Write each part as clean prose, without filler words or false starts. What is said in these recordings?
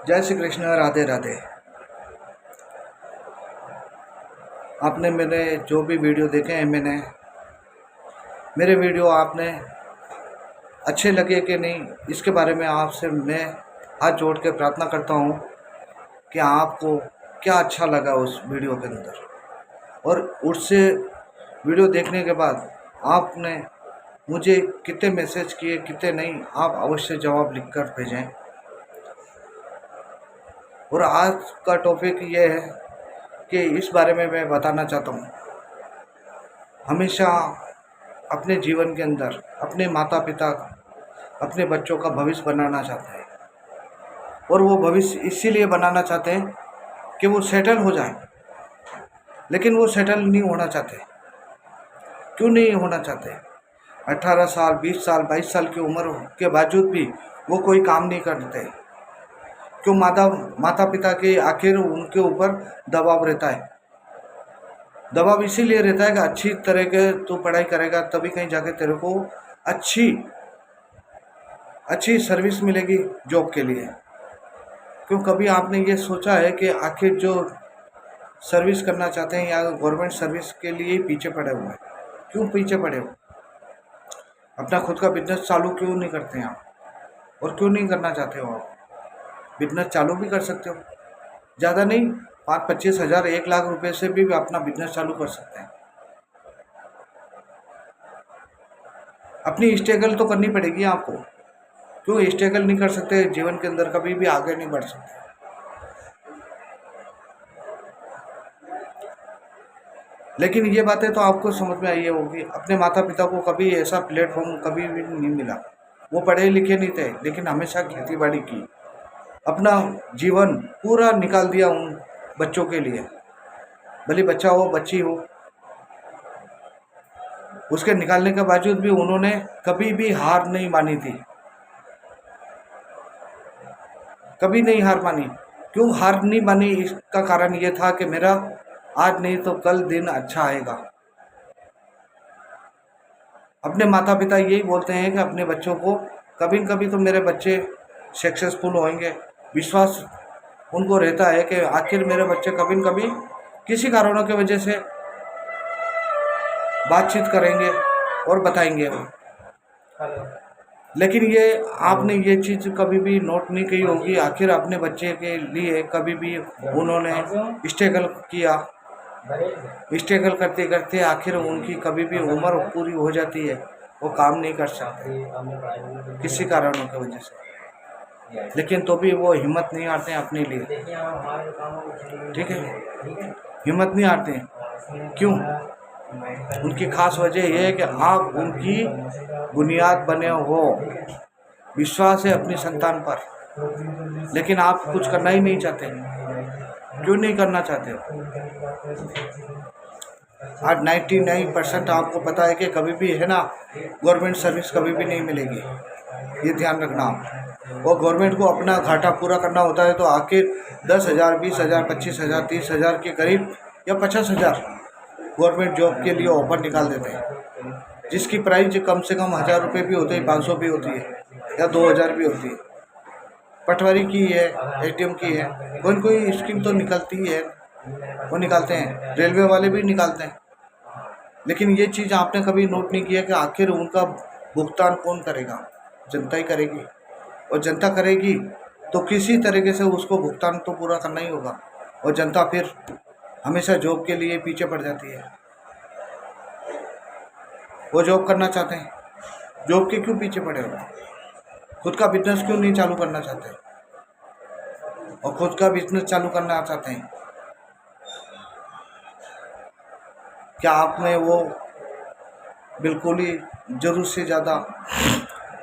जय श्री कृष्ण, राधे राधे। आपने मेरे जो भी वीडियो देखे हैं, मेरे वीडियो आपने अच्छे लगे कि नहीं, इसके बारे में आपसे मैं हाथ जोड़ के प्रार्थना करता हूँ कि आपको क्या अच्छा लगा उस वीडियो के अंदर, और उससे वीडियो देखने के बाद आपने मुझे कितने मैसेज किए कितने नहीं, आप अवश्य जवाब लिखकर भेजें। और आज का टॉपिक ये है कि इस बारे में मैं बताना चाहता हूँ। हमेशा अपने जीवन के अंदर अपने माता पिता, अपने बच्चों का भविष्य बनाना चाहते हैं, और वो भविष्य इसीलिए बनाना चाहते हैं कि वो सेटल हो जाए, लेकिन वो सेटल नहीं होना चाहते। क्यों नहीं होना चाहते? 18 साल, 20 साल, 22 साल की उम्र के बावजूद भी वो कोई काम नहीं करते। क्यों? माता पिता के आखिर उनके ऊपर दबाव रहता है। दबाव इसीलिए रहता है कि अच्छी तरह के तू पढ़ाई करेगा तभी कहीं जाके तेरे को अच्छी सर्विस मिलेगी जॉब के लिए। क्यों? कभी आपने ये सोचा है कि आखिर जो सर्विस करना चाहते हैं या गवर्नमेंट सर्विस के लिए पीछे पड़े हुए हैं, क्यों पीछे पड़े हो? अपना खुद का बिजनेस चालू क्यों नहीं करते हैं आप? और क्यों नहीं करना चाहते हो आप? बिजनेस चालू भी कर सकते हो, ज़्यादा नहीं, 5-25 हज़ार 1 लाख रुपए से भी अपना बिजनेस चालू कर सकते हैं। अपनी स्ट्रगल तो करनी पड़ेगी आपको। क्यों स्ट्रगल नहीं कर सकते? जीवन के अंदर कभी भी आगे नहीं बढ़ सकते। लेकिन ये बातें तो आपको समझ में आई होगी। अपने माता पिता को कभी ऐसा प्लेटफॉर्म कभी भी नहीं मिला। वो पढ़े लिखे नहीं थे, लेकिन हमेशा खेती बाड़ी की, अपना जीवन पूरा निकाल दिया उन बच्चों के लिए। भले बच्चा हो बच्ची हो, उसके निकालने के बावजूद भी उन्होंने कभी भी हार नहीं मानी थी, कभी नहीं हार मानी। क्यों हार नहीं मानी? इसका कारण ये था कि मेरा आज नहीं तो कल दिन अच्छा आएगा। अपने माता पिता यही बोलते हैं कि अपने बच्चों को कभी न कभी तो मेरे बच्चे सक्सेसफुल होंगे। विश्वास उनको रहता है कि आखिर मेरे बच्चे कभी न कभी किसी कारणों की वजह से बातचीत करेंगे और बताएंगे वो। लेकिन ये आपने ये चीज़ कभी भी नोट नहीं की होगी, आखिर अपने बच्चे के लिए कभी भी उन्होंने स्ट्रगल किया। स्ट्रगल करते करते आखिर उनकी कभी भी उम्र पूरी हो जाती है, वो काम नहीं कर सकते किसी कारणों की वजह से। लेकिन तो भी वो हिम्मत नहीं हारते हैं अपने लिए। ठीक है, हिम्मत नहीं हारते हैं। क्यों? उनकी खास वजह यह है कि आप उनकी बुनियाद बने हो। विश्वास है अपनी संतान पर, लेकिन आप कुछ करना ही नहीं चाहते। क्यों नहीं करना चाहते हो? आज 99% आपको पता है कि कभी भी है ना, गवर्नमेंट सर्विस कभी भी नहीं मिलेगी, ये ध्यान रखना आप। और गवर्नमेंट को अपना घाटा पूरा करना होता है तो आखिर 10,000, 20,000, 25,000, 30,000 के करीब या 50,000 गवर्नमेंट जॉब के लिए ऑफर निकाल देते हैं, जिसकी प्राइस कम से कम 1,000 रुपये भी होते हैं, 500 भी होती है या 2,000 भी होती है। पटवारी की है, एटीएम की है, कोई स्कीम तो निकलती ही है, वो निकालते हैं, रेलवे वाले भी निकालते हैं। लेकिन ये चीज़ आपने कभी नोट नहीं किया कि आखिर उनका भुगतान कौन करेगा? जनता ही करेगी। और जनता करेगी तो किसी तरीके से उसको भुगतान तो पूरा करना ही होगा। और जनता फिर हमेशा जॉब के लिए पीछे पड़ जाती है। वो जॉब करना चाहते हैं, जॉब के क्यों पीछे पड़े हो? खुद का बिजनेस क्यों नहीं चालू करना चाहते? और खुद का बिजनेस चालू करना चाहते हैं, क्या आप में वो बिल्कुल ही ज़रूर से ज़्यादा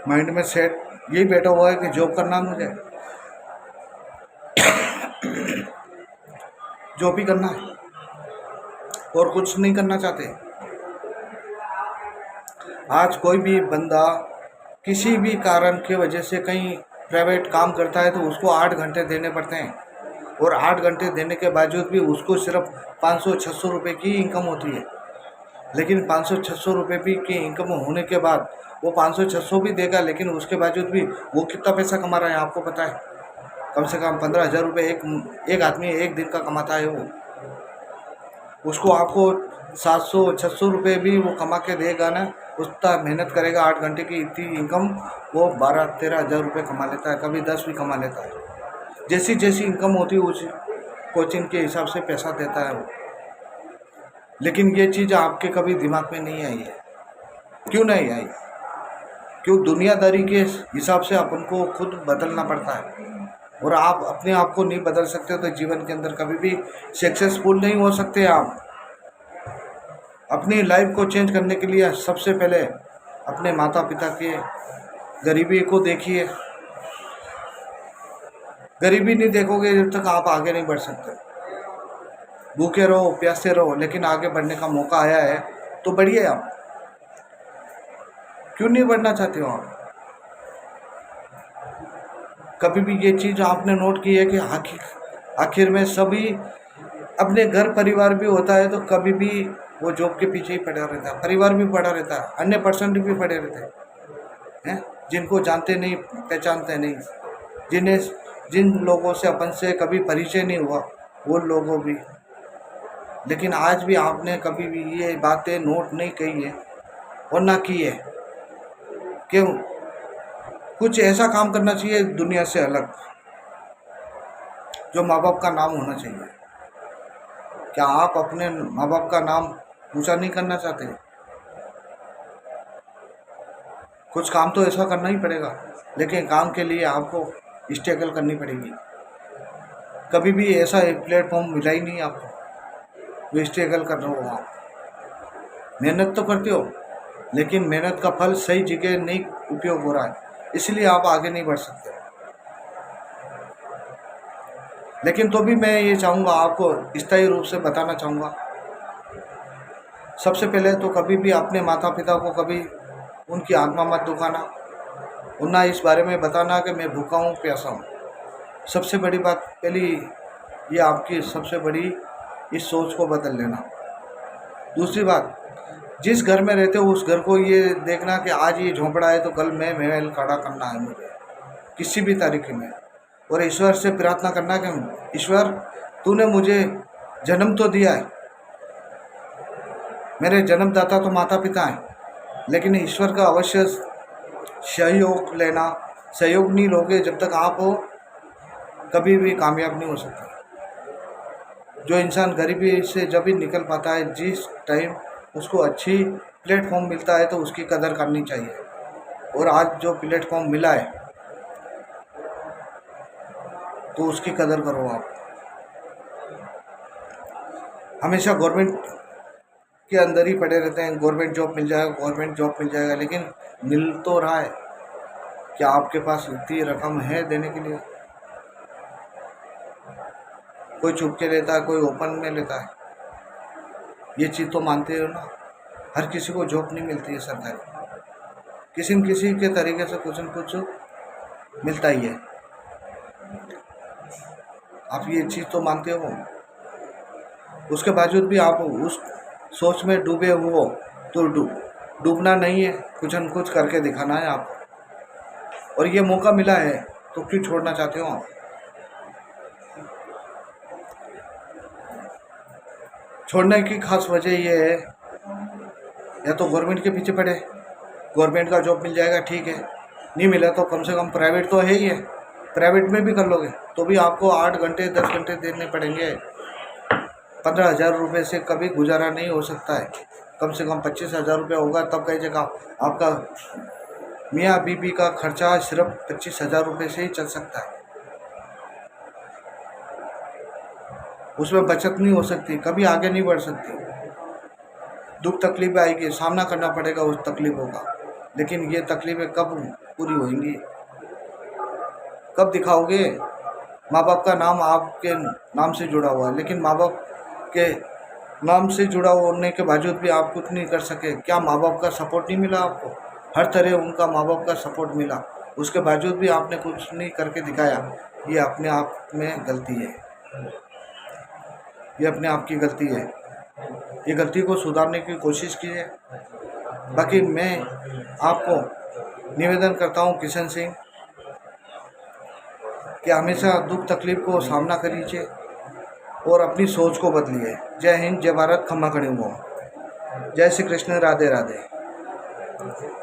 माइंड में सेट यही बैठा हुआ है कि जॉब करना, मुझे जॉब ही करना है और कुछ नहीं करना चाहते? आज कोई भी बंदा किसी भी कारण की वजह से कहीं प्राइवेट काम करता है तो उसको 8 घंटे देने पड़ते हैं, और 8 घंटे देने के बावजूद भी उसको सिर्फ 500-600 रुपये की इनकम होती है। लेकिन 500-600 रुपये भी की इनकम होने के बाद वो 500-600 भी देगा, लेकिन उसके बावजूद भी वो कितना पैसा कमा रहा है आपको पता है? कम से कम 15,000 रुपये एक आदमी एक दिन का कमाता है। वो उसको आपको 700-600 रुपये भी वो कमा के देगा ना, उतना मेहनत करेगा 8 घंटे की, इतनी इनकम वो 12-13 हज़ार रुपये कमा लेता है, कभी 10 भी कमा लेता है। जैसी जैसी इनकम होती है उस कोचिंग के हिसाब से पैसा देता है वो। लेकिन ये चीज़ आपके कभी दिमाग में नहीं आई है। क्यों नहीं आई? क्यों? दुनियादारी के हिसाब से अपन को खुद बदलना पड़ता है, और आप अपने आप को नहीं बदल सकते तो जीवन के अंदर कभी भी सक्सेसफुल नहीं हो सकते। आप अपनी लाइफ को चेंज करने के लिए सबसे पहले अपने माता पिता के गरीबी को देखिए। गरीबी नहीं देखोगे जब तक आप आगे नहीं बढ़ सकते। भूखे रहो, प्यासे रहो, लेकिन आगे बढ़ने का मौका आया है तो बढ़िए। आप क्यों नहीं बढ़ना चाहते हो? आप कभी भी ये चीज़ आपने नोट की है कि आखिर में सभी अपने घर परिवार भी होता है तो कभी भी वो जॉब के पीछे ही पड़ा रहता है, परिवार भी पड़ा रहता है, अन्य पर्सन भी पड़े रहते हैं, जिनको जानते नहीं, पहचानते नहीं, जिन लोगों से अपन से कभी परिचय नहीं हुआ वो लोगों भी। लेकिन आज भी आपने कभी भी ये बातें नोट नहीं कही है और ना की है। क्यों? कुछ ऐसा काम करना चाहिए दुनिया से अलग, जो माँ बाप का नाम होना चाहिए। क्या आप अपने माँ बाप का नाम ऊंचा नहीं करना चाहते? कुछ काम तो ऐसा करना ही पड़ेगा, लेकिन काम के लिए आपको स्ट्रगल करनी पड़ेगी। कभी भी ऐसा एक प्लेटफॉर्म मिला ही नहीं आपको जो स्ट्रगल कर रहे हो। आप मेहनत तो करते हो, लेकिन मेहनत का फल सही जगह नहीं उपयोग हो रहा है, इसलिए आप आगे नहीं बढ़ सकते। लेकिन तो भी मैं ये चाहूँगा, आपको स्थायी रूप से बताना चाहूँगा, सबसे पहले तो कभी भी अपने माता पिता को कभी उनकी आत्मा मत दुखाना, और ना इस बारे में बताना कि मैं भूखा हूँ, प्यासा हूँ। सबसे बड़ी बात पहली ये आपकी सबसे बड़ी इस सोच को बदल लेना। दूसरी बात, जिस घर में रहते हो उस घर को ये देखना कि आज ये झोंपड़ा है तो कल मैं महल खड़ा करना है मुझे किसी भी तरीके में, और ईश्वर से प्रार्थना करना कि ईश्वर तूने मुझे जन्म तो दिया है, मेरे जन्मदाता तो माता पिता हैं, लेकिन ईश्वर का अवश्य सहयोग लेना। सहयोग नहीं लोगे जब तक आप हो कभी भी कामयाब नहीं हो सकते। जो इंसान गरीबी से जब भी निकल पाता है, जिस टाइम उसको अच्छी प्लेटफॉर्म मिलता है तो उसकी कदर करनी चाहिए। और आज जो प्लेटफॉर्म मिला है तो उसकी कदर करो। आप हमेशा गवर्नमेंट के अंदर ही पड़े रहते हैं, गवर्नमेंट जॉब मिल जाएगा, गवर्नमेंट जॉब मिल जाएगा, लेकिन मिल तो रहा है? क्या आपके पास इतनी रकम है देने के लिए? कोई छुप के लेता है, कोई ओपन में लेता है। ये चीज़ तो मानते हो ना? हर किसी को जॉब नहीं मिलती है सरकारी, किसी न किसी के तरीके से कुछ न कुछ मिलता ही है। आप ये चीज़ तो मानते हो, उसके बावजूद भी आप उस सोच में डूबे हुए हो। तो डूबना नहीं है, कुछ न कुछ करके दिखाना है आपको, और ये मौका मिला है तो क्यों छोड़ना चाहते हो आप? छोड़ने की खास वजह ये है, या तो गवर्नमेंट के पीछे पड़े, गवर्नमेंट का जॉब मिल जाएगा ठीक है, नहीं मिला तो कम से कम प्राइवेट तो है ही है, प्राइवेट में भी कर लोगे तो भी आपको 8 घंटे 10 घंटे देने पड़ेंगे। 15,000 रुपये से कभी गुजारा नहीं हो सकता है, कम से कम 25,000 रुपये होगा तब कई जगह आपका मियाँ बीबी का खर्चा सिर्फ 25,000 रुपये से ही चल सकता है। उसमें बचत नहीं हो सकती, कभी आगे नहीं बढ़ सकती। दुख तकलीफ आएगी, सामना करना पड़ेगा उस तकलीफ़ों का, लेकिन ये तकलीफ़ें कब पूरी होंगी? कब दिखाओगे? माँ बाप का नाम आपके नाम से जुड़ा हुआ है, लेकिन माँ बाप के नाम से जुड़ा होने के बावजूद भी आप कुछ नहीं कर सके। क्या माँ बाप का सपोर्ट नहीं मिला आपको? हर तरह उनका माँ बाप का सपोर्ट मिला, उसके बावजूद भी आपने कुछ नहीं करके दिखाया। ये अपने आप में गलती है, ये अपने आप की गलती है। ये गलती को सुधारने की कोशिश कीजिए। बाकी मैं आपको निवेदन करता हूँ किशन सिंह, कि हमेशा दुख तकलीफ को सामना करिए और अपनी सोच को बदलिए। जय हिंद, जय भारत, खम्मा खड़े हुआ। जय श्री कृष्ण, राधे राधे।